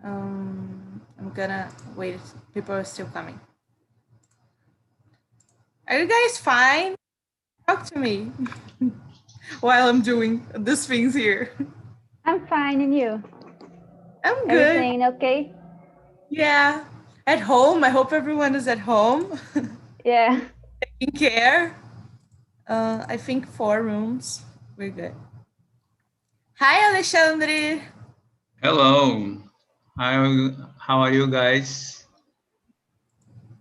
I'm gonna wait. People are still coming. Are you guys fine? Talk to me while I'm doing these things here. I'm fine, and you? I'm good. Everything okay? Yeah. At home. I hope everyone is at home. Yeah. Taking care. I think 4 rooms. We're good. Hi, Alexandre. Hello. How are you guys?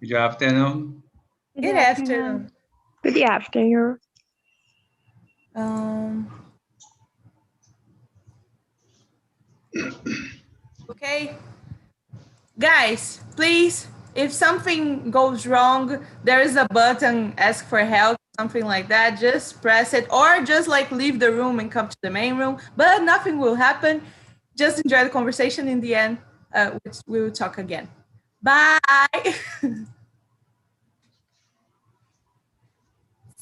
Good afternoon. Good afternoon. Good afternoon. Um, okay. Guys, please, if something goes wrong, there is a button, ask for help, something like that. Just press it or just like leave the room and come to the main room. But nothing will happen. Just enjoy the conversation in the end. We will talk again. Bye.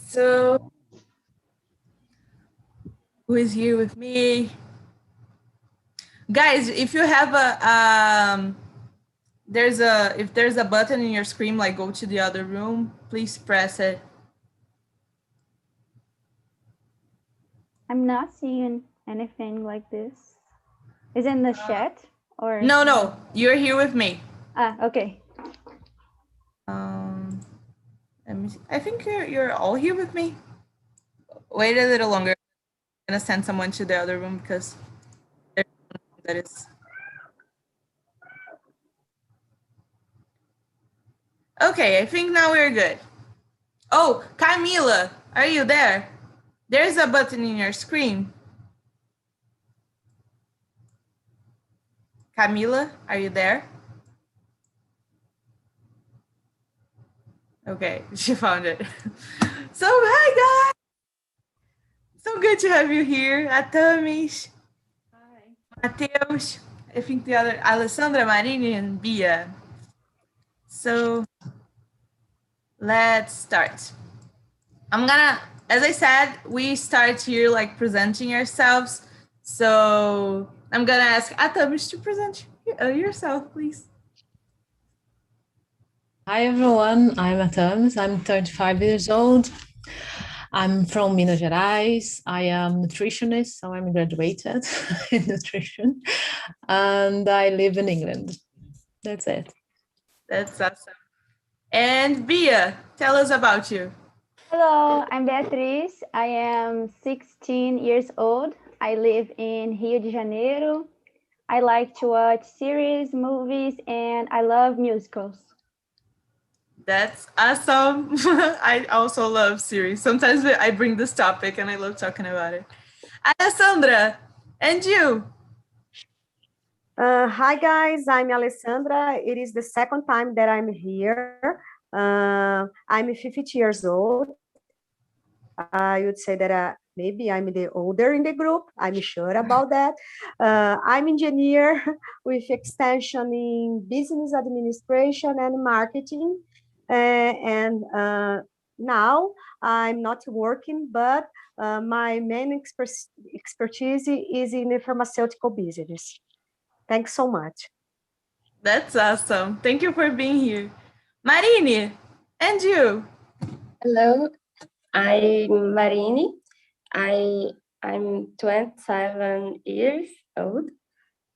So, who is here with me? Guys, if you have if there's a button in your screen, like go to the other room, please press it. I'm not seeing anything like this. Is it in the chat or? No, you're here with me. Okay. Let me see. I think you're all here with me. Wait a little longer. I'm gonna send someone to the other room because there's one that is. Okay, I think now we're good. Oh, Camila, are you there? There's a button in your screen. Camila, are you there? Okay, she found it. So, hi guys. So good to have you here. Atamis. Hi. Mateus. I think the other, Alessandra, Marini, and Bia. So, let's start. As I said, we start here like presenting ourselves. So, I'm gonna ask Atamis to present yourself, please. Hi everyone, I'm Atamis. I'm 35 years old. I'm from Minas Gerais. I am nutritionist, so I'm graduated in nutrition, and I live in England. That's it. That's awesome. And Bia, tell us about you. Hello, I'm Beatriz. I am 16 years old. I live in Rio de Janeiro. I like to watch series, movies, and I love musicals. That's awesome. I also love series. Sometimes I bring this topic and I love talking about it. Alessandra, and you? Hi guys, I'm Alessandra. It is the second time that I'm here. I'm 50 years old. I would say that maybe I'm the older in the group. I'm sure about that. I'm engineer with extension in business administration and marketing. And now I'm not working, but my main expertise is in the pharmaceutical business. Thanks so much. That's awesome. Thank you for being here. Marini, and you? Hello, I'm Marini. I'm 27 years old.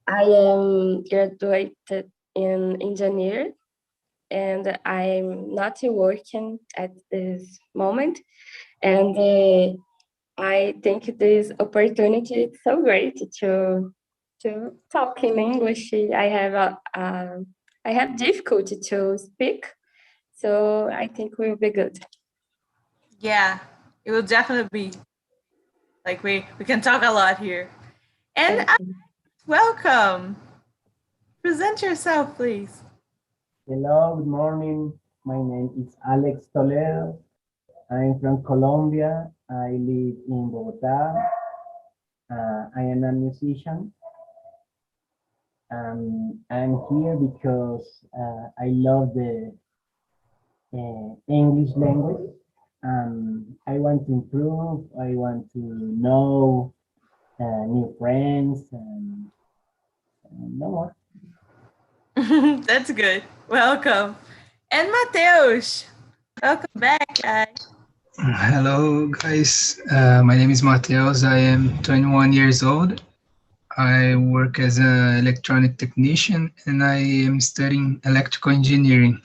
I am graduated in engineer and I'm not working at this moment. And I think this opportunity is so great to talk in English. I have difficulty to speak, so I think we'll be good. Yeah, it will definitely be. Like we can talk a lot here. And welcome. Present yourself, please. Hello, good morning. My name is Alex Toledo. I'm from Colombia. I live in Bogota. I am a musician. I'm here because I love the English language. I want to improve. I want to know new friends and no more. That's good. Welcome. And Mateus, welcome back, guys. Hello, guys. My name is Mateus. I am 21 years old. I work as an electronic technician and I am studying electrical engineering.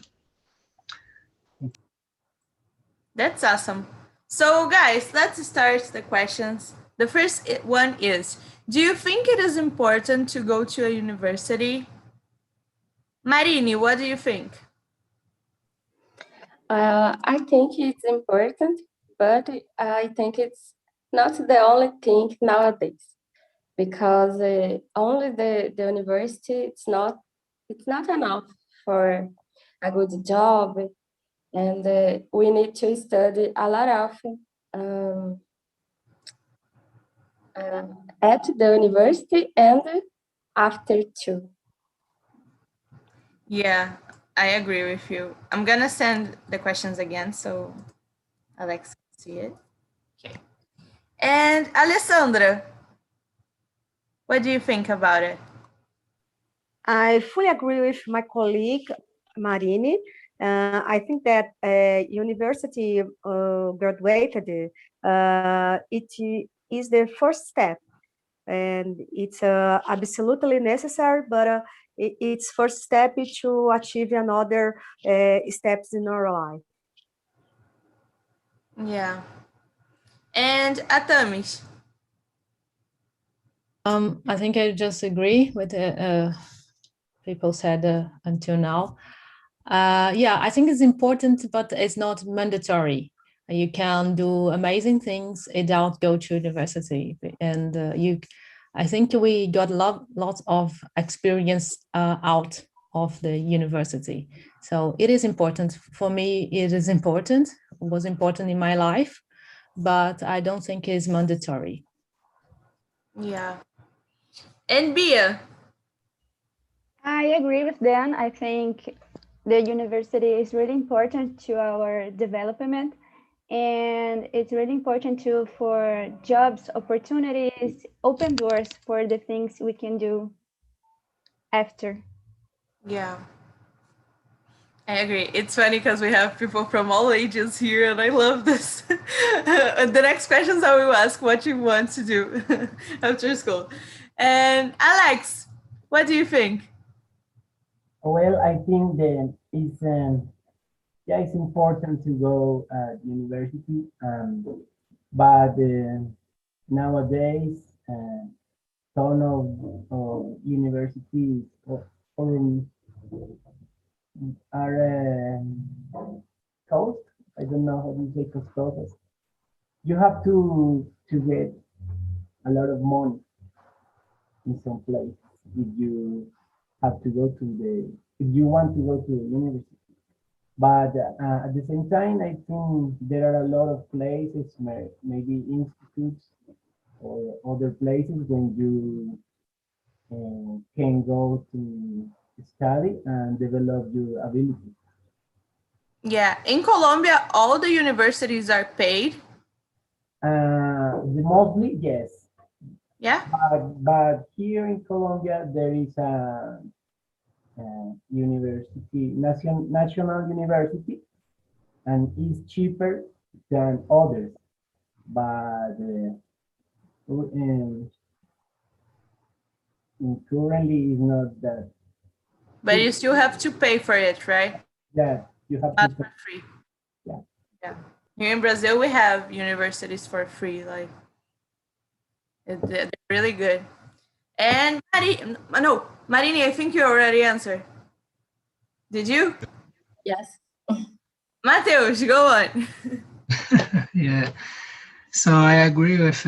That's awesome. So, guys, let's start the questions. The first one is, do you think it is important to go to a university? Marini, what do you think? I think it's important, but I think it's not the only thing nowadays, because only the university it's not enough for a good job, and we need to study a lot of at the university and after too. Yeah, I agree with you. I'm gonna send the questions again so Alex can see it. Okay. And Alessandra, what do you think about it? I fully agree with my colleague Marini. I think that university graduated, it is the first step, and it's absolutely necessary, but it's first step to achieve another steps in our life. Yeah. And Atamis? I think I just agree with people said until now. Yeah, I think it's important, but it's not mandatory. You can do amazing things without go to university, and I think we got lots of experience out of the university. So it is important for me. It is important. It was important in my life, but I don't think it's mandatory. Yeah. And Bia? I agree with Dan. I think the university is really important to our development, and it's really important too for jobs, opportunities, open doors for the things we can do after. Yeah. I agree. It's funny because we have people from all ages here, and I love this. The next questions I will ask what you want to do after school. And Alex, what do you think? Well, I think that it's important to go at university, but nowadays, ton of universities are cost. I don't know how you say cost. You have to get a lot of money in some place if you have to go to if you want to go to the university. But at the same time, I think there are a lot of places, maybe institutes or other places when you can go to study and develop your ability. Yeah, in Colombia, all the universities are paid. Mostly, yes. Yeah. But here in Colombia, there is a university, national university, and it's cheaper than others. But currently is not that. But you still have to pay for it, right? Yeah, you have Not to for free. Yeah. Yeah. Here in Brazil, we have universities for free. Like, they're really good. And Marini, I think you already answered. Did you? Yes. Mateus, go on. Yeah. So I agree with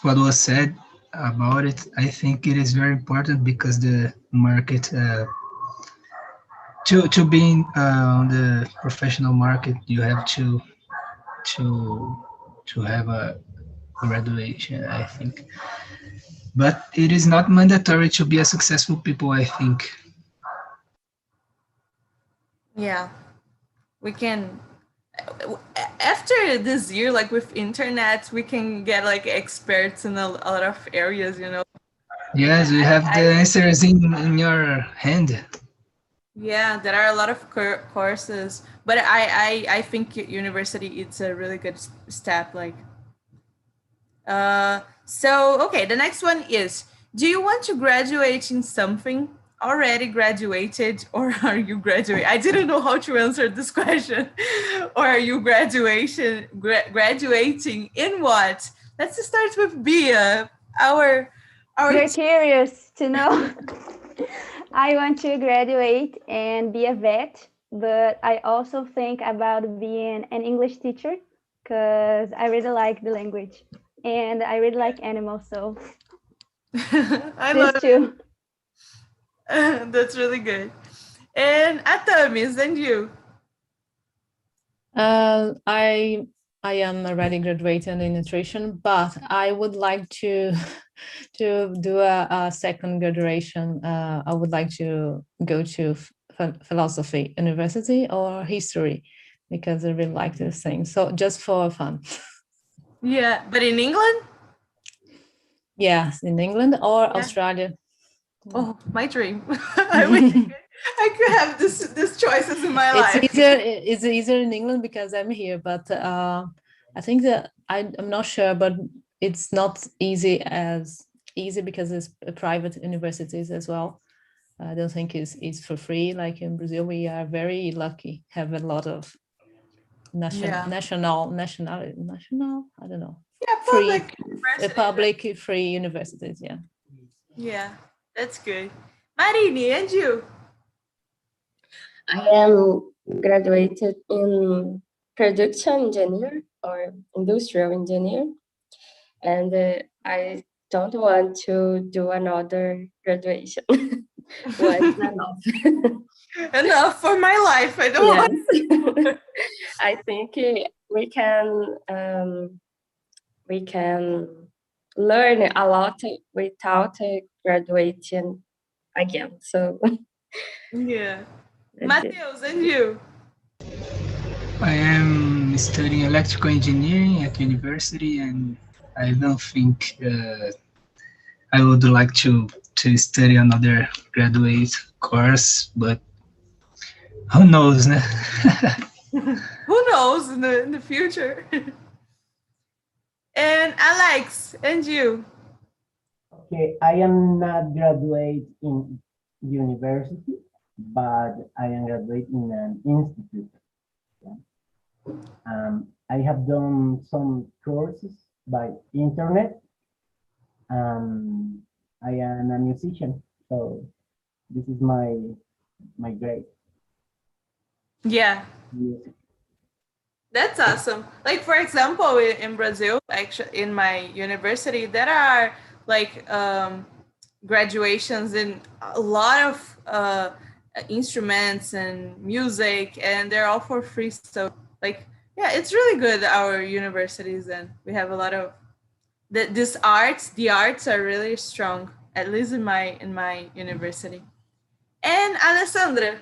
what was said about it. I think it is very important because the market to be on the professional market, you have to have a graduation, I think. But it is not mandatory to be a successful people, I think. Yeah, we can. After this year, like with internet, we can get like experts in a lot of areas, you know. Yes, we have the answers in your hand. Yeah, there are a lot of courses, but I think university it's a really good step. Like, so okay, the next one is: do you want to graduate in something? Already graduated, or are you graduate? I didn't know how to answer this question. Or are you graduating in what? Let's start with Bia. Our You're curious to know. I want to graduate and be a vet, but I also think about being an English teacher because I really like the language and I really like animals. So I these love two. it. That's really good. And Atamis, and you? I am already graduated in nutrition, but I would like to to do a second graduation. I would like to go to philosophy university or history because I really like this thing. So just for fun. Yeah, but in England? Yes, in England or Australia. Oh, my dream. I wish I could have this choices in my life. It's easier in England because I'm here, but I think that I'm not sure, but it's not easy because it's private universities as well. I don't think it's for free. Like in Brazil, we are very lucky, have a lot of national, I don't know. Yeah, public free universities, yeah. Yeah, that's good. Marini, and you? I am graduated in production engineer or industrial engineer, and I don't want to do another graduation. Once enough. Enough for my life. I don't want. I think we can learn a lot without graduating again. So yeah. Mateus, and you? I am studying electrical engineering at university, and I don't think I would like to study another graduate course, but who knows, né? Who knows in the future? And Alex, and you? Okay, I am not graduate in university, but I am graduate in an institute. I have done some courses by internet. I am a musician, so this is my grade. Yeah. Music. That's awesome. Like, for example, in Brazil, actually, in my university, there are like graduations in a lot of instruments and music, and they're all for free. So, like, yeah, it's really good. Our universities, and we have a lot of this arts. The arts are really strong, at least in my university. And Alessandra.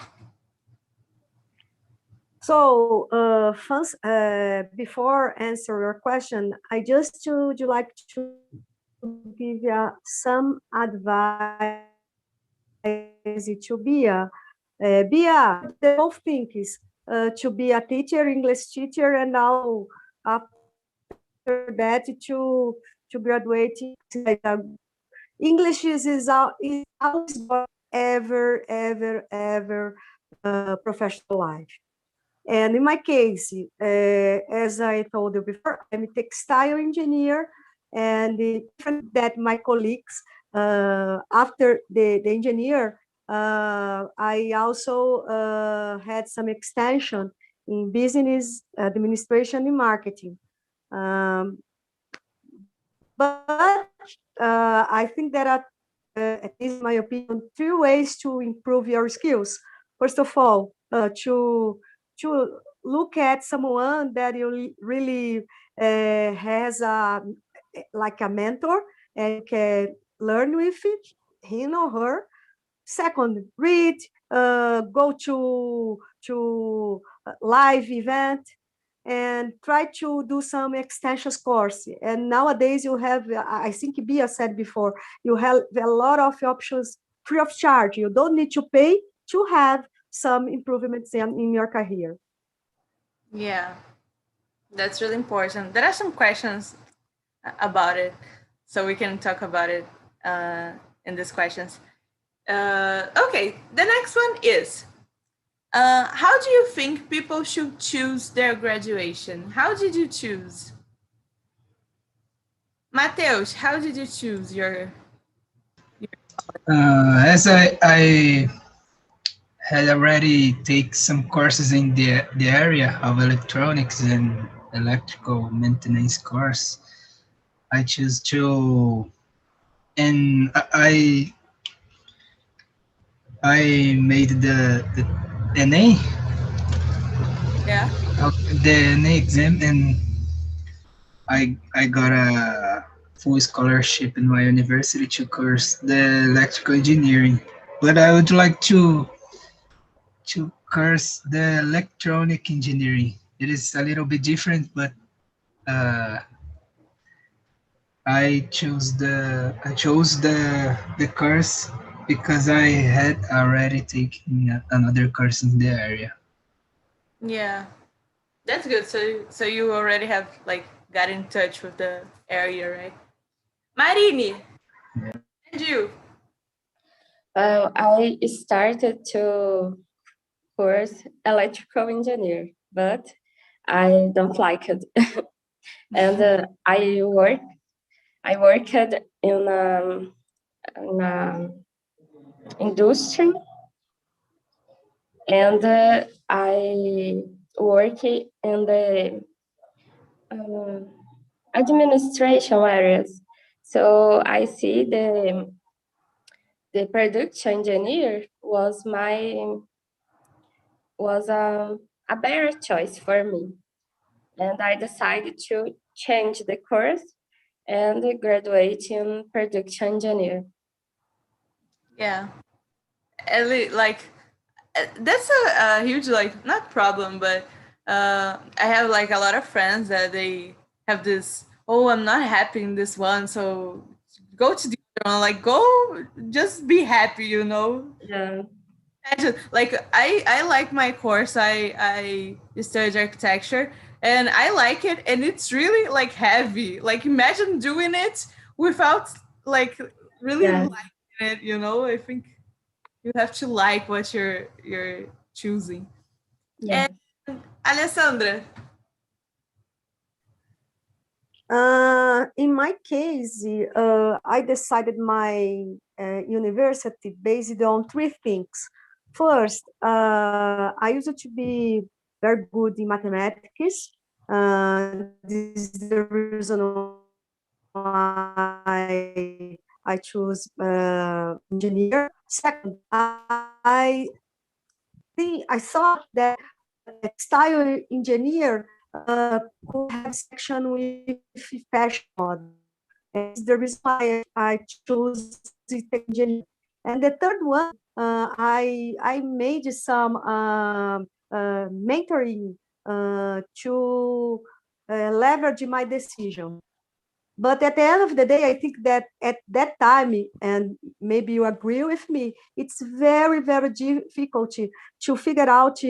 So first, before answer your question, I just would like to give you some advice to Bia. Bia, the both things to be a teacher, English teacher, and now after that to graduate. English is always ever professional life. And in my case, as I told you before, I'm a textile engineer, and different that my colleagues, after the engineer, I also had some extension in business administration and marketing. But I think there are, at least in my opinion, 3 ways to improve your skills. First of all, to look at someone that you really has like a mentor and can learn with it, him or her. Second, read, go to live event, and try to do some extensions course. And nowadays you have, I think Bia said before, you have a lot of options free of charge. You don't need to pay to have some improvements in your career. Yeah, that's really important. There are some questions about it, so we can talk about it in these questions. Okay, the next one is, how do you think people should choose their graduation? How did you choose? Mateus, how did you choose your As I had already take some courses in the area of electronics and electrical maintenance course, I choose to, and I made the NA, yeah? the NA exam, and I got a full scholarship in my university to course the electrical engineering. But I would like to course the electronic engineering. It is a little bit different, but uh, I chose the course because I had already taken another course in the area. Yeah, that's good. So you already have like got in touch with the area, right? Marini, and you? I started to course electrical engineer, but I don't like it. And I worked in industry, and I work in the administration areas. So I see the production engineer was a better choice for me, and I decided to change the course and graduate in production engineer. Yeah, like that's a huge like not problem, but I have like a lot of friends that they have this. Oh, I'm not happy in this one, so go to the other one. Like go, just be happy, you know. Yeah. Like I like my course. I studied architecture and I like it, and it's really like heavy. Like imagine doing it without like really Yes. liking it, you know. I think you have to like what you're choosing. Yeah. And Alessandra. In my case, I decided my university based on three things. First, I used to be very good in mathematics. This is the reason why I chose engineer. Second, I thought that textile engineer could have section with fashion model. And it's the reason why I chose the engineer. And the third one, I made some mentoring to leverage my decision. But at the end of the day, I think that at that time, and maybe you agree with me, it's very, very difficult to figure out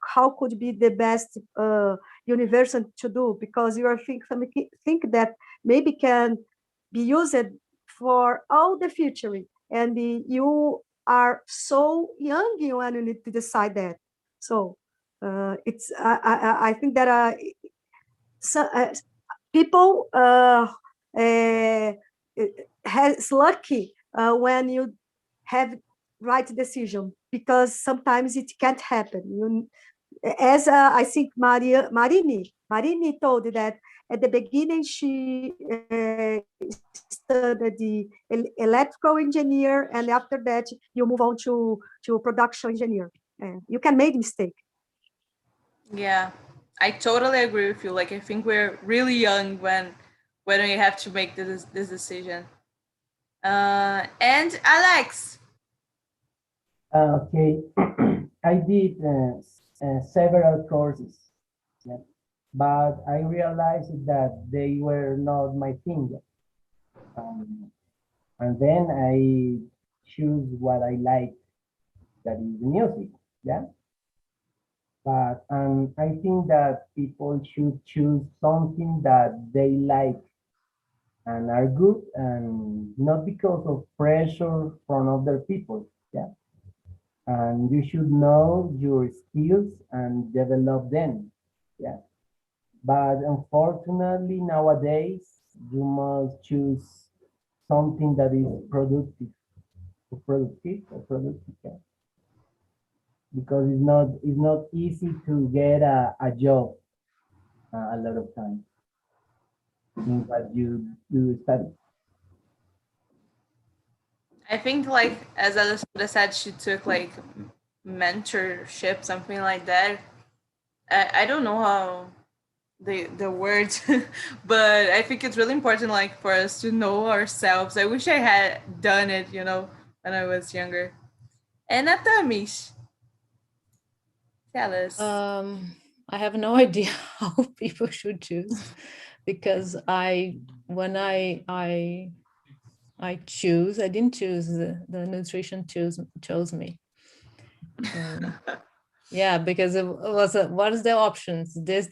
how could be the best university to do, because you are think that maybe can be used for all the future. And you are so young when you need to decide that. So I think that so, people has lucky when you have right decision, because sometimes it can't happen. As I think Marini told that at the beginning she studied the electrical engineer, and after that you move on to production engineer. You can make mistake. Yeah, I totally agree with you. Like I think we're really young when we have to make this decision. And Alex. Okay, I did several courses, yeah, but I realized that they were not my thing. And then I choose what I like, that is music. Yeah. But I think that people should choose something that they like and are good, and not because of pressure from other people. Yeah. And you should know your skills and develop them. Yeah. But unfortunately, nowadays, you must choose something that is productive, yeah. Because it's not easy to get a job a lot of times in what you study. I think like as Alessandra said, she took like mentorship, something like that. I don't know how the words, but I think it's really important like for us to know ourselves. I wish I had done it, when I was younger. And Atamis, tell us. I have no idea how people should choose, because when I choose, I didn't choose, the nutrition chose me. Yeah, because it was what is the options? This.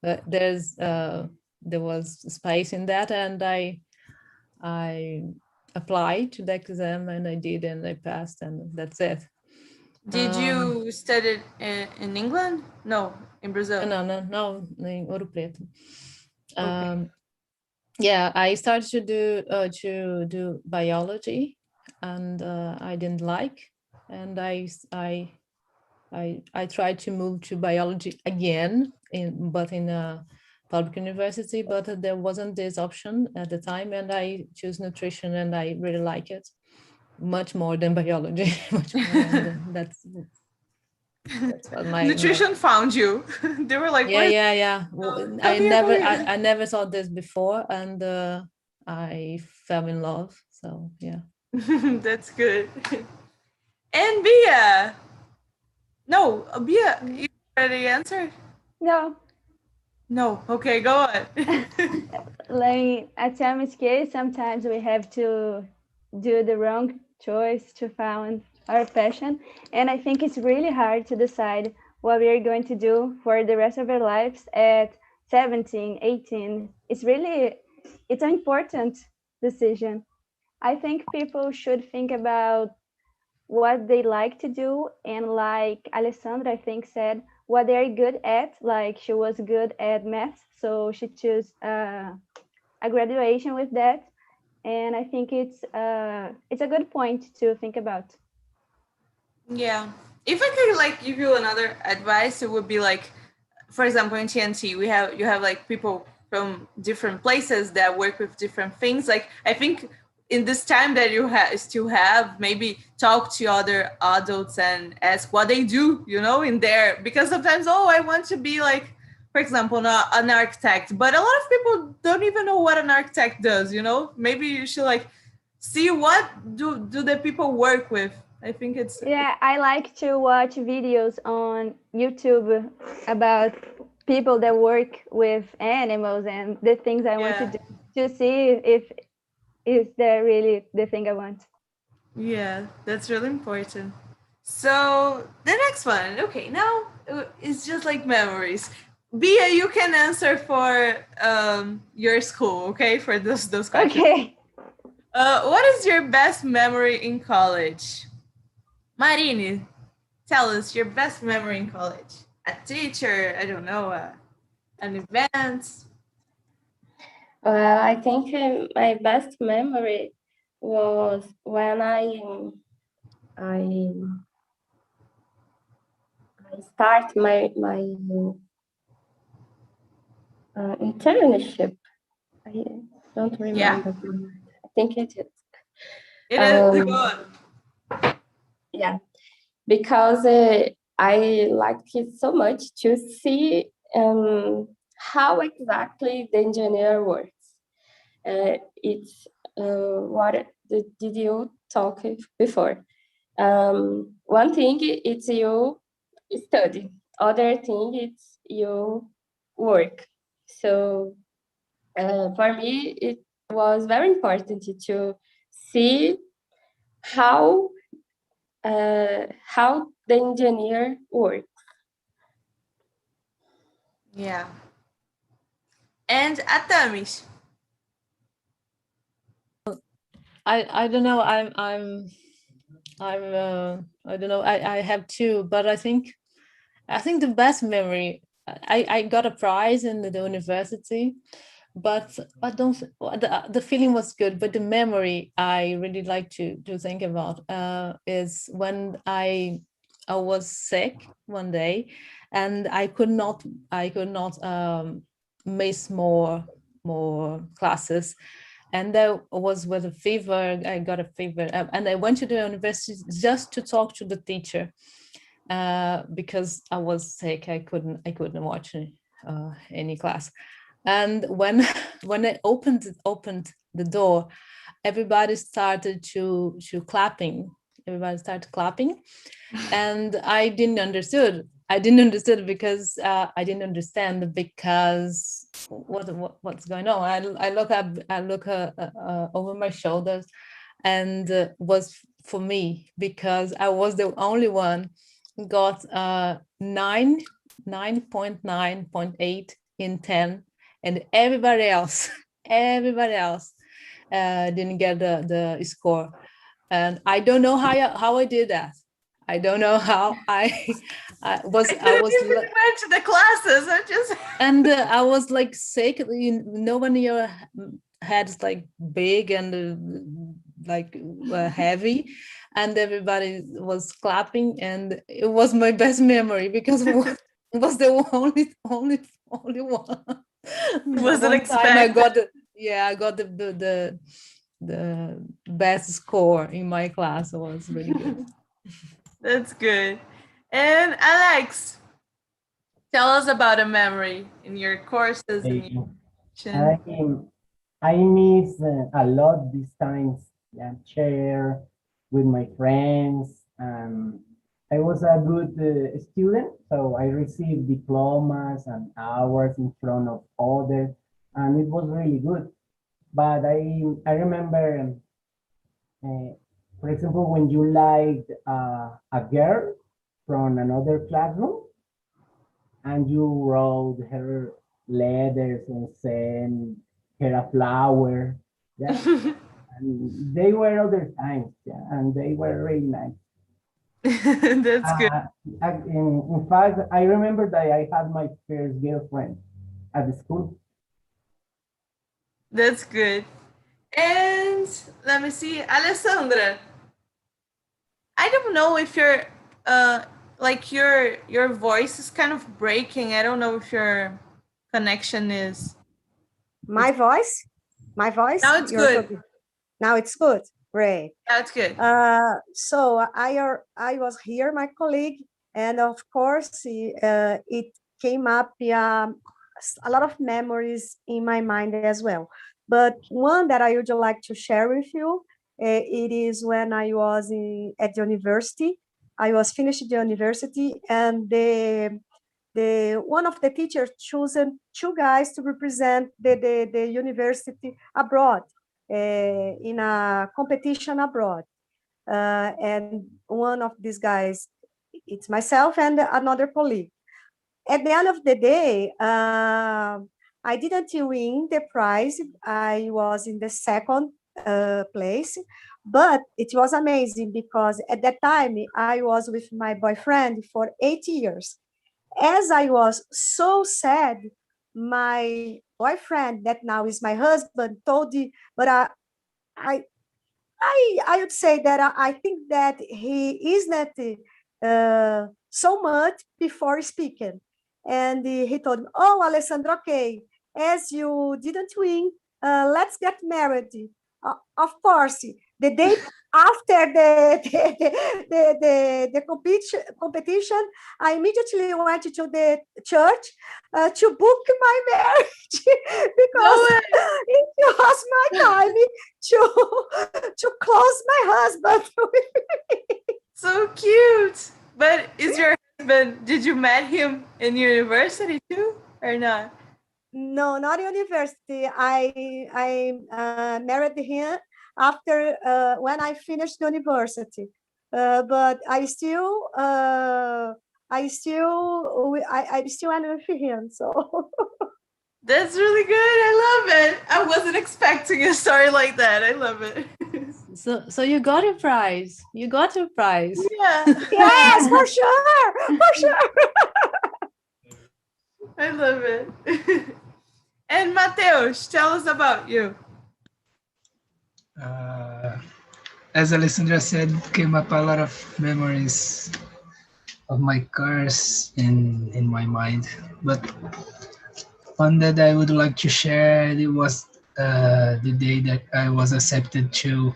There was space in that, and I applied to the exam, and I did, and I passed, and that's it. Did you study in England? No, in Brazil. No, in Ouro Preto. Okay. Yeah, I started to do biology, and I didn't like, and I tried to move to biology again, but in a public university, but there wasn't this option at the time, and I chose nutrition, and I really like it much more than biology. Much more, and that's what my Nutrition found you. They were like, yeah. Come I here, never come here. I never saw this before, and I fell in love. So yeah. That's good. And Bia. No, Bia, you already answered? No, No. Okay, go on. like at Tammy's case, sometimes we have to do the wrong choice to find our passion. And I think it's really hard to decide what we are going to do for the rest of our lives at 17, 18. It's an important decision. I think people should think about what they like to do, and like Alessandra, I think, said what they're good at. Like she was good at math, so she chose a graduation with that, and I think it's a good point to think about. Yeah. If I could like give you another advice, it would be like, for example, in TNT, you have like people from different places that work with different things. Like I think in this time that you still have, maybe talk to other adults and ask what they do, in there. Because sometimes, I want to be like, for example, an architect, but a lot of people don't even know what an architect does. Maybe you should like see what do the people work with. I think it's Yeah, I like to watch videos on YouTube about people that work with animals and the things I want to do, to see if they're really the thing I want. Yeah, that's really important. So the next one, okay, now it's just like memories. Bia, you can answer for your school, okay? For those questions. Okay. What is your best memory in college? Marini, tell us your best memory in college. A teacher, I don't know, an event. Well, I think my best memory was when I start my internship. I don't remember. I think it is. It is good. Yeah, because I liked it so much to see how exactly the engineer works. It's what did you talk before? One thing it's you study, other thing it's you work. So for me, it was very important to see how how the engineer works. Yeah. And Atamis. I don't know. I don't know. I have two, but I think the best memory. I got a prize in the university, but I don't. The feeling was good, but the memory I really like to think about is when I was sick one day, and I could not miss more classes. And that was with a fever. I got a fever, and I went to the university just to talk to the teacher because I was sick. I couldn't watch any class. And when when I opened the door, everybody started to clapping. Everybody started clapping, and I didn't understood because I didn't understand because what's going on. I look up, over my shoulders, and was for me because I was the only one who got 9.9.8 in 10, and everybody else didn't get the score. And I don't know how I did that. I don't know how I was went to the classes. And I was like sick. No one in your head's like big and heavy, and everybody was clapping, and it was my best memory because it was the only one. Wasn't One time I expected. got the best score in my class. It was really good. That's good. And Alex, tell us about a memory in your courses. I miss a lot these times. Share with my friends. I was a good student, so I received diplomas and awards in front of others, and it was really good. But I remember, for example, when you liked a girl from another classroom, and you wrote her letters and sent her a flower. Yeah. And they were other times, yeah, and they were really nice. That's good. In fact, I remember that I had my first girlfriend at the school. That's good. And let me see, Alessandra. I don't know if you're like your voice is kind of breaking. I don't know if your connection is. My voice? Now it's good. Now it's good. Great. That's good. So I was here, my colleague, and of course it came up a lot of memories in my mind as well. But one that I would like to share with you, it is when I was at the university. I was finished the university, and the one of the teachers chosen two guys to represent the university abroad. In a competition abroad. And one of these guys, it's myself and another colleague. At the end of the day, I didn't win the prize. I was in the second place, but it was amazing because at that time I was with my boyfriend for 8 years. As I was so sad, my boyfriend, that now is my husband, told me, but I would say that I think that he is not so much before speaking. And he told me, oh, Alessandro, okay, as you didn't win, let's get married. Of course, the day after the competition, I immediately went to the church to book my marriage because it was my time to close my husband. So cute. But is your husband, did you met him in university too or not? No, not university. I married him after when I finished the university. but I'm still I'm with him. So That's really good. I love it. I wasn't expecting a story like that. I love it. So you got a prize. You got a prize. Yeah. yes, for sure, for sure. I love it. And Mateus, tell us about you. As Alessandra said, came up a lot of memories of my cars in my mind. But one that I would like to share, it was the day that I was accepted to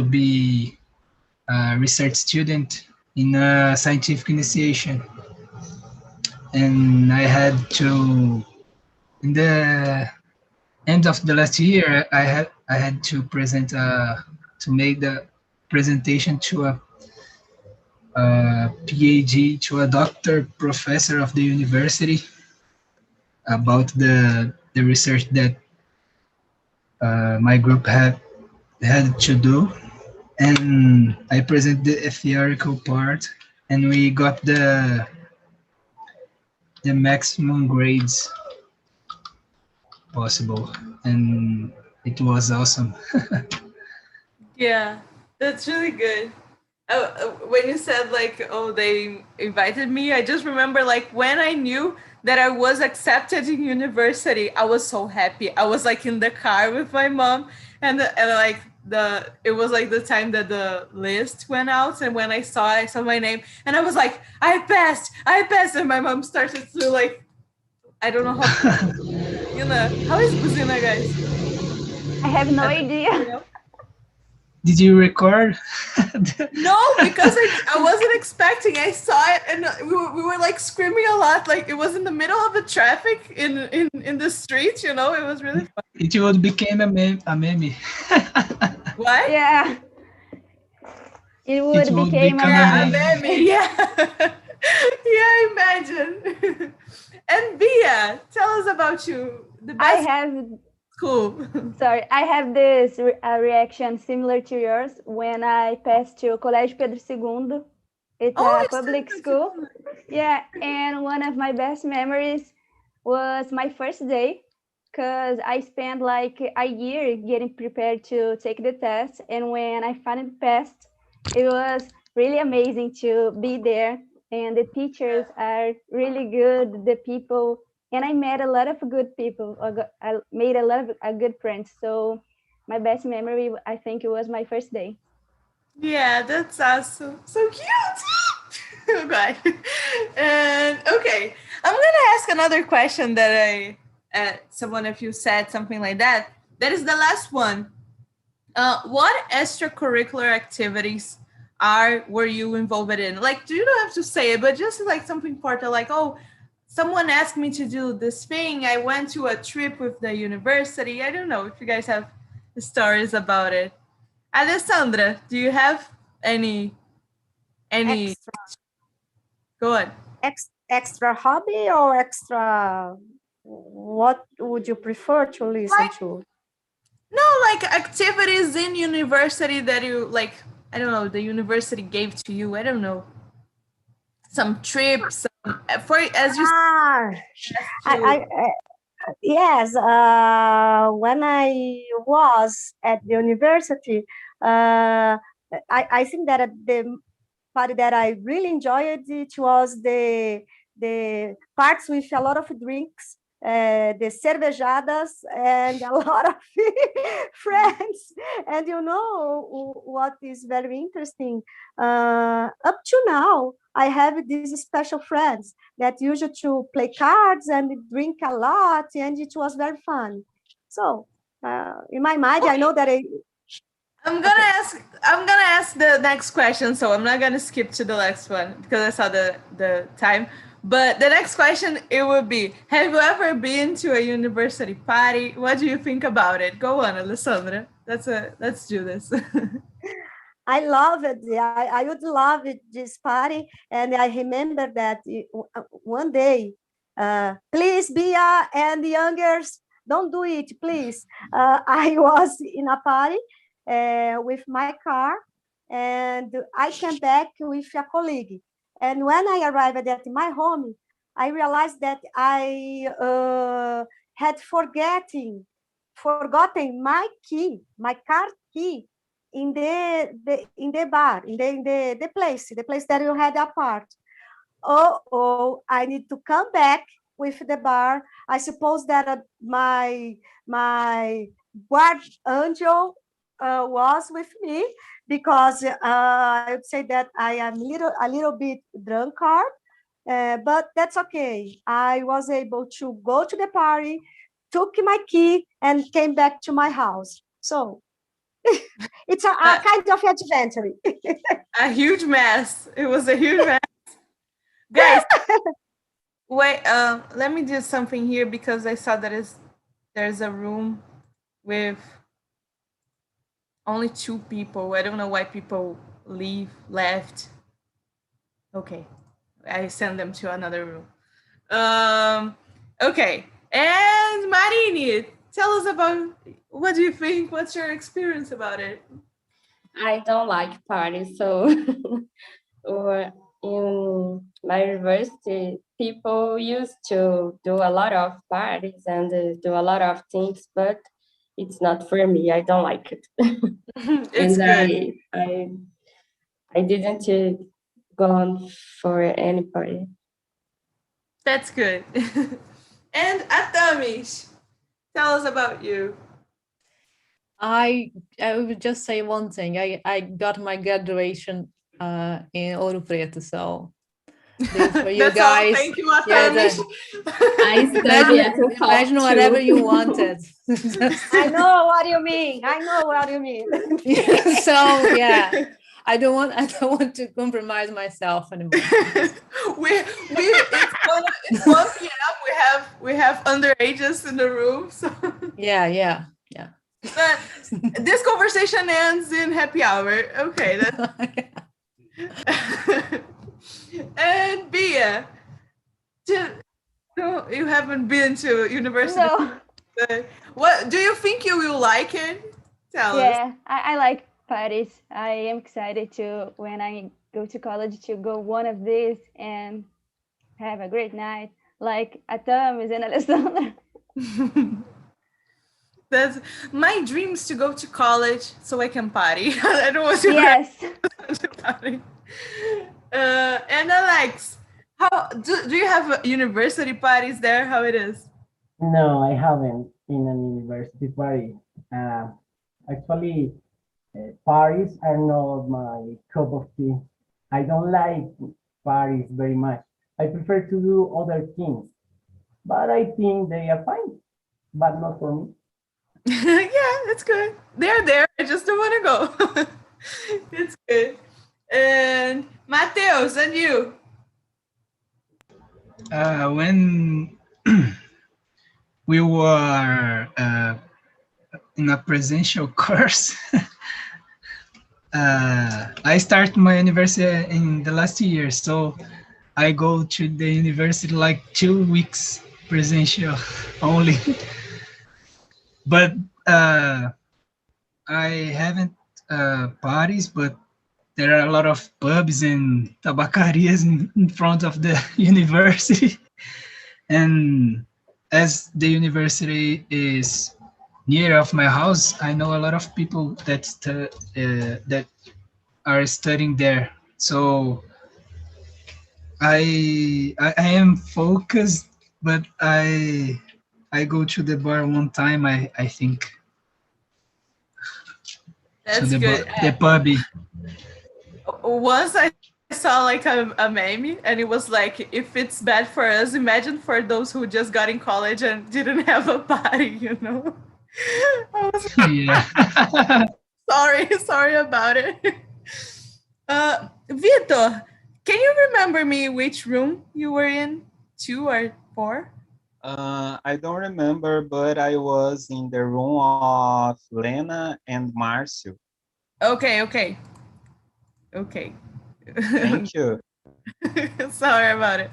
be a research student in a scientific initiation. And I had to, in the end of the last year, I had to make the presentation to a PhD, to a doctor professor of the university about the research that my group had to do. And I presented the theoretical part, and we got the maximum grades possible, and it was awesome. Yeah, that's really good. When you said like, oh, they invited me, I just remember like when I knew that I was accepted in university, I was so happy. I was like in the car with my mom, and like it was like the time that the list went out, and when I saw my name, and I was like, I passed, and my mom started to like, I don't know how, how is buzina, guys? I have no idea. Did you record? No, because I wasn't expecting. I saw it, and we were like screaming a lot. Like it was in the middle of the traffic in the street. It was really fun. It would become a meme. What? Yeah. It would become a meme. Yeah. Yeah, imagine. And Bia, tell us about you. The best. Cool. Sorry, I have this reaction similar to yours when I passed to Colégio Pedro II. It's a public school. Yeah, and one of my best memories was my first day, because I spent like a year getting prepared to take the test. And when I finally passed, it was really amazing to be there. And the teachers are really good, the people. And I met a lot of good people. I made a lot of good friends. So my best memory, I think it was my first day. Yeah, that's awesome. So cute. Okay. And okay, I'm gonna ask another question that someone of you said something like that. That is the last one. What extracurricular activities were you involved in? Like, you don't have to say it, but just like something important, like, oh, someone asked me to do this thing. I went to a trip with the university. I don't know if you guys have stories about it. Alessandra, do you have any? Extra. Go on. Extra hobby or extra? What would you prefer to listen to? No, like activities in university that you like. I don't know. The university gave to you. I don't know. Some trips. As you. Yes. When I was at the university, I think that the party that I really enjoyed it was the parts with a lot of drinks, the cervejadas, and a lot of friends. And what is very interesting, up to now, I have these special friends that used to play cards and drink a lot, and it was very fun. So in my mind, I know that I'm gonna ask the next question, so I'm not gonna skip to the next one because I saw the time. But the next question, it would be, have you ever been to a university party? What do you think about it? Go on, Alessandra. Let's do this. I love it. I would love it, this party. And I remember that one day, please, Bia and the youngers, don't do it, please. I was in a party with my car, and I came back with a colleague. And when I arrived at my home, I realized that I had forgotten my key, my car key, in the bar, in the place that you had apart. Oh, I need to come back with the bar. I suppose that my guard angel was with me, because I would say that I am a little bit drunkard, but that's okay. I was able to go to the party, took my key, and came back to my house. So it's a kind of adventure. A huge mess. It was a huge mess. Guys, wait, let me do something here, because I saw that there's a room with only 2 people. I don't know why people left. Okay, I send them to another room. Okay, and Marini, tell us about, what do you think? What's your experience about it? I don't like parties, so or in my university, people used to do a lot of parties and do a lot of things, but it's not for me. I don't like it. It's And good. I didn't go on for any party. That's good. And Atamish, tell us about you. I would just say one thing. I got my graduation in Ouro Preto, so this for you That's guys. all. Thank you, Atamish. I study at the Imagine whatever you wanted. I know what you mean. So yeah, I don't want to compromise myself anymore. It's 1 p.m. We have underages in the room, so Yeah. but this conversation ends in happy hour. Okay. And Bia, no, you haven't been to university. No. What do you think you will like it? Tell us. Yeah, I like parties. I am excited to, when I go to college, to go one of these and have a great night, like Atamis and Alessandra. That's my dreams, to go to college so I can party. I don't want to Yes. to party. And Alex, how do you have university parties there? How it is? No, I haven't been an university party. Actually, parties are not my cup of tea. I don't like parties very much. I prefer to do other things, but I think they are fine, but not for me. Yeah, it's good. They're there. I just don't want to go. It's good. And Mateus, and you? When we were in a presential course, I started my university in the last year, so I go to the university like 2 weeks presential only. But I haven't parties, but there are a lot of pubs and tabacarias in front of the university. And as the university is near of my house, I know a lot of people that are studying there. So I am focused, but I go to the bar one time, I think. That's so the good. The pubby. Once I saw like a meme, and it was like, if it's bad for us, imagine for those who just got in college and didn't have a party, you know? I was Yeah. sorry about it. Vitor, can you remember me which room you were in? 2 or 4? I don't remember, but I was in the room of Lena and Marcio. Okay. Thank you. Sorry about it.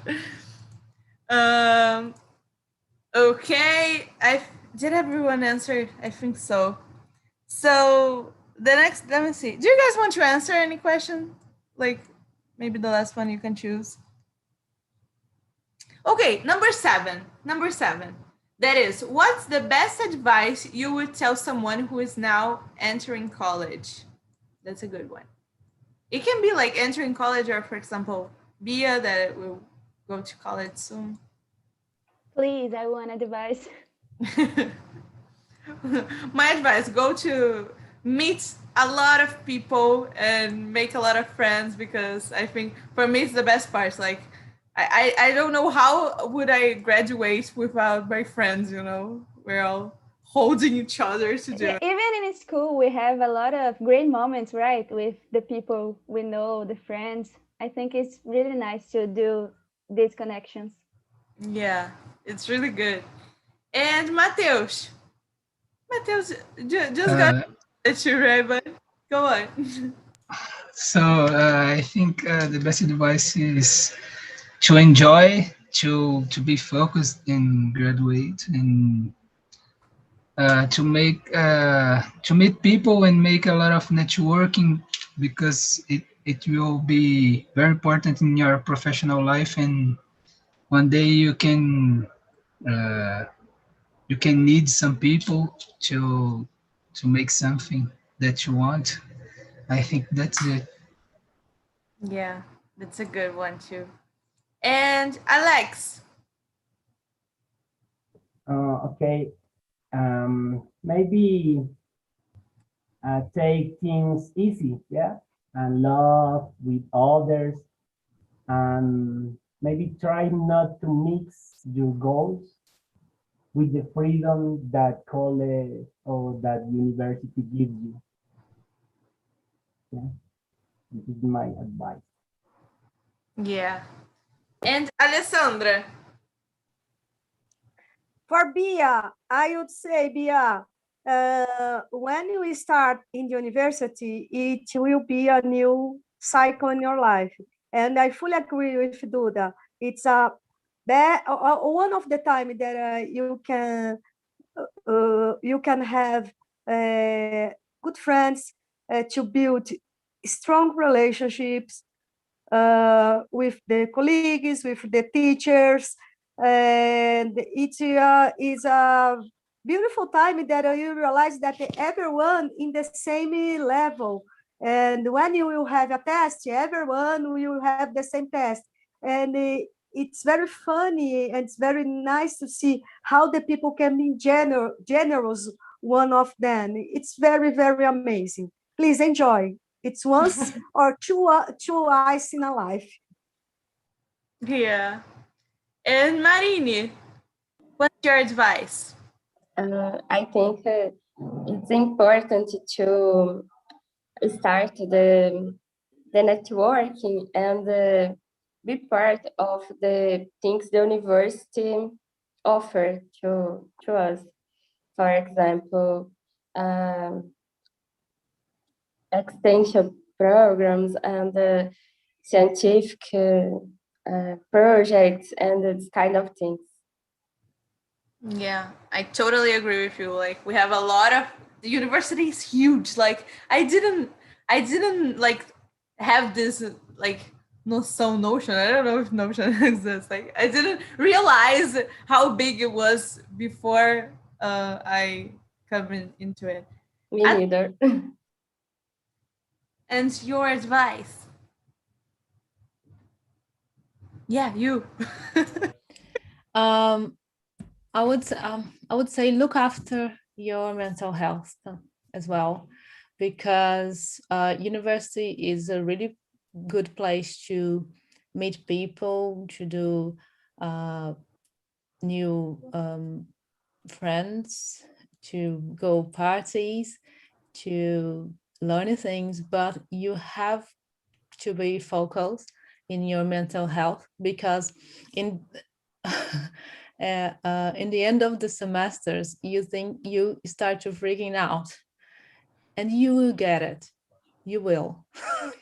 Okay, did everyone answer? I think so. So the next, let me see. Do you guys want to answer any question? Like maybe the last one you can choose. Okay, number seven. Number seven. That is, what's the best advice you would tell someone who is now entering college? That's a good one. It can be like entering college, or for example, Bia that will go to college soon. Please, I want advice. My advice, go to meet a lot of people and make a lot of friends, because I think for me it's the best part. Like I don't know how would I graduate without my friends, you know? We're all holding each other to do Yeah, it. even in school, we have a lot of great moments, right? With the people we know, the friends. I think it's really nice to do these connections. Yeah, it's really good. And Mateus, just got at you, right? But go on. So I think the best advice is to enjoy, to be focused and graduate, and to meet people and make a lot of networking, because it will be very important in your professional life, and one day uh, you can need some people to make something that you want. I think that's it. Yeah, that's a good one too. And Alex. Okay. Maybe take things easy, yeah, and love with others, and maybe try not to mix your goals with the freedom that college or that university gives you. Yeah, this is my advice. Yeah. And Alessandra. For Bia, I would say, Bia, when you start in the university, it will be a new cycle in your life. And I fully agree with Duda. It's one of the time that you can have good friends to build strong relationships with the colleagues, with the teachers, and it is a beautiful time that you realize that everyone in the same level. And when you will have a test, everyone will have the same test. And it's very funny and it's very nice to see how the people can be generous, one of them. It's very, very amazing. Please enjoy. It's once or two eyes in a life. Yeah. And Marini, what's your advice? I think it's important to start the networking and be part of the things the university offer to us. For example, extension programs and scientific projects and this kind of things. Yeah, I totally agree with you. Like we have a lot of, the university is huge. Like I didn't like have this like notion. I don't know if notion exists. Like I didn't realize how big it was before I come into it. Me neither. And your advice? Yeah, you. I would say look after your mental health as well, because university is a really good place to meet people, to do new friends, to go parties, to learn things, but you have to be focused in your mental health, because in in the end of the semesters, you start to freaking out, and you will get it. You will,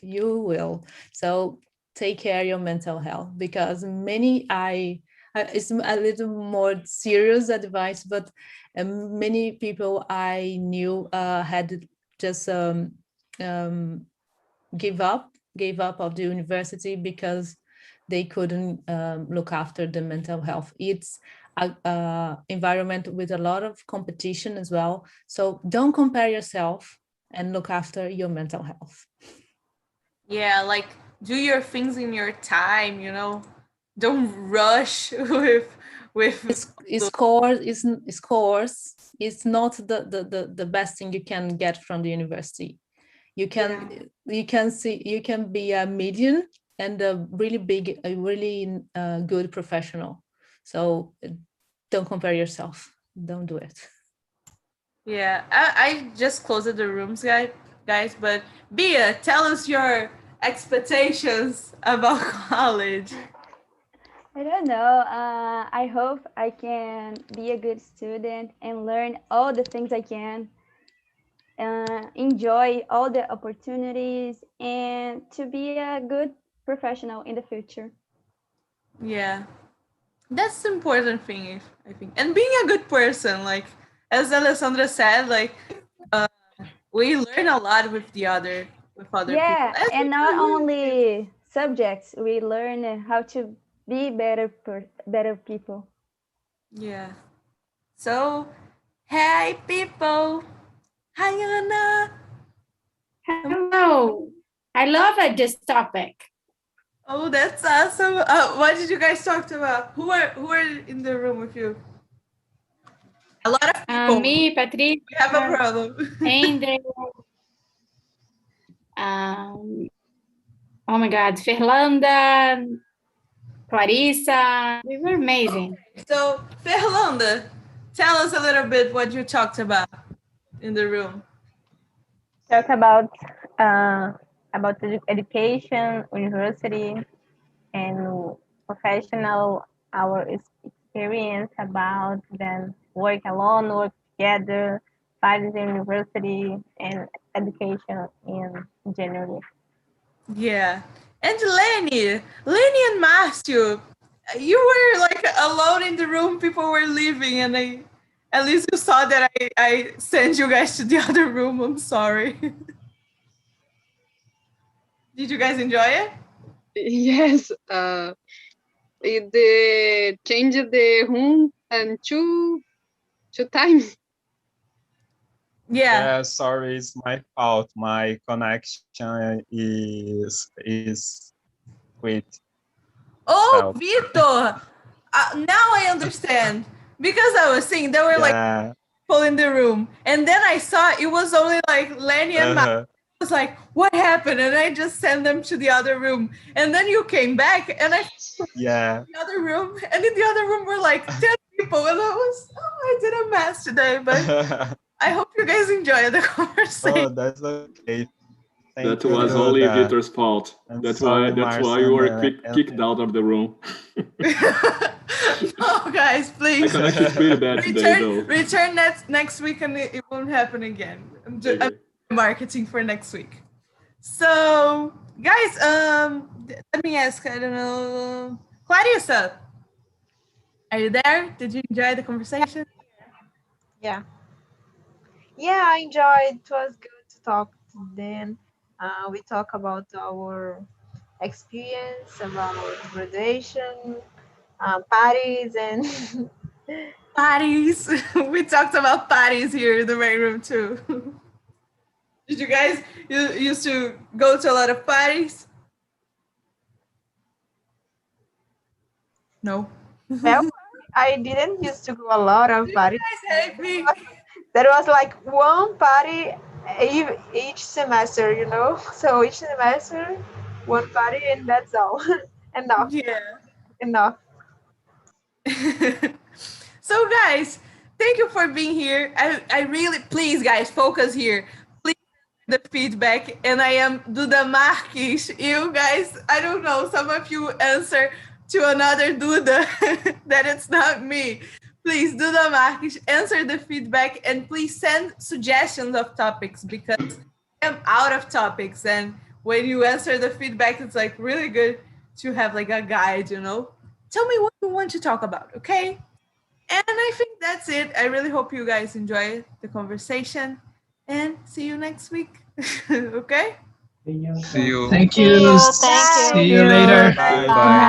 you will. So take care of your mental health, because it's a little more serious advice, but many people I knew had just gave up of the university because they couldn't look after the mental health. It's a environment with a lot of competition as well. So don't compare yourself and look after your mental health. Yeah, like do your things in your time, you know. Don't rush with scores. It's not the best thing you can get from the university. You can be a median and a really good professional. So don't compare yourself. Don't do it. Yeah, I just closed the rooms, guys. But Bia, tell us your expectations about college. I don't know. I hope I can be a good student and learn all the things I can. Enjoy all the opportunities and to be a good professional in the future. Yeah, that's the important thing, I think. And being a good person, like as Alessandra said, like we learn a lot with other people. And not only subjects, we learn how to be better people. Yeah. So, hey people, hi Anna. Hello. I love this topic. Oh, that's awesome. What did you guys talk about? Who are in the room with you? A lot of people. Me, Patricia. We have a problem. Andrew. Oh my God, Fernanda, Clarissa. We were amazing. So, Fernanda, tell us a little bit what you talked about in the room. Talk about education, university, and professional, our experience about them work alone, work together, studies in university, and education in general. Yeah. And Lenny and Márcio, you were like alone in the room, people were leaving, and at least you saw that I sent you guys to the other room. I'm sorry. Did you guys enjoy it? Yes. They changed the room and two times. Yeah. Sorry, it's my fault. My connection is great. Oh, Vitor! Now I understand. Because I was saying there were like people in the room, and then I saw it was only like Lenny and I was like, what happened? And I just sent them to the other room. And then you came back and I the other room, and in the other room were like 10 people, and I did a mess today, but I hope you guys enjoyed the conversation. Oh, that's okay. That was only Vitor's fault. That's why you were kicked out of the room. No, guys, please. My connection is pretty bad today, though. Return next week, and it won't happen again. I'm marketing for next week. So, guys, let me ask. I don't know, Clarissa, are you there? Did you enjoy the conversation? Yeah, I enjoyed. It was good to talk to them. We talk about our experience about graduation, parties, and parties. We talked about parties here in the main room too. Did you guys used to go to a lot of parties? No. Well, I didn't used to go a lot of parties. You guys hate me. There was like one party each semester, you know. So each semester, one party, and that's all. Enough. Yeah. Enough. So guys, thank you for being here. I really, please guys, focus here. Please the feedback, and I am Duda Marques. You guys, I don't know, some of you answer to another Duda that it's not me. Please, Duda Marques, answer the feedback, and please send suggestions of topics, because I'm out of topics, and when you answer the feedback, it's like really good to have like a guide, you know. Tell me what you want to talk about, okay? And I think that's it. I really hope you guys enjoy the conversation. and see you next week. Okay? See you. Thank you. Thank you. See you later. Bye.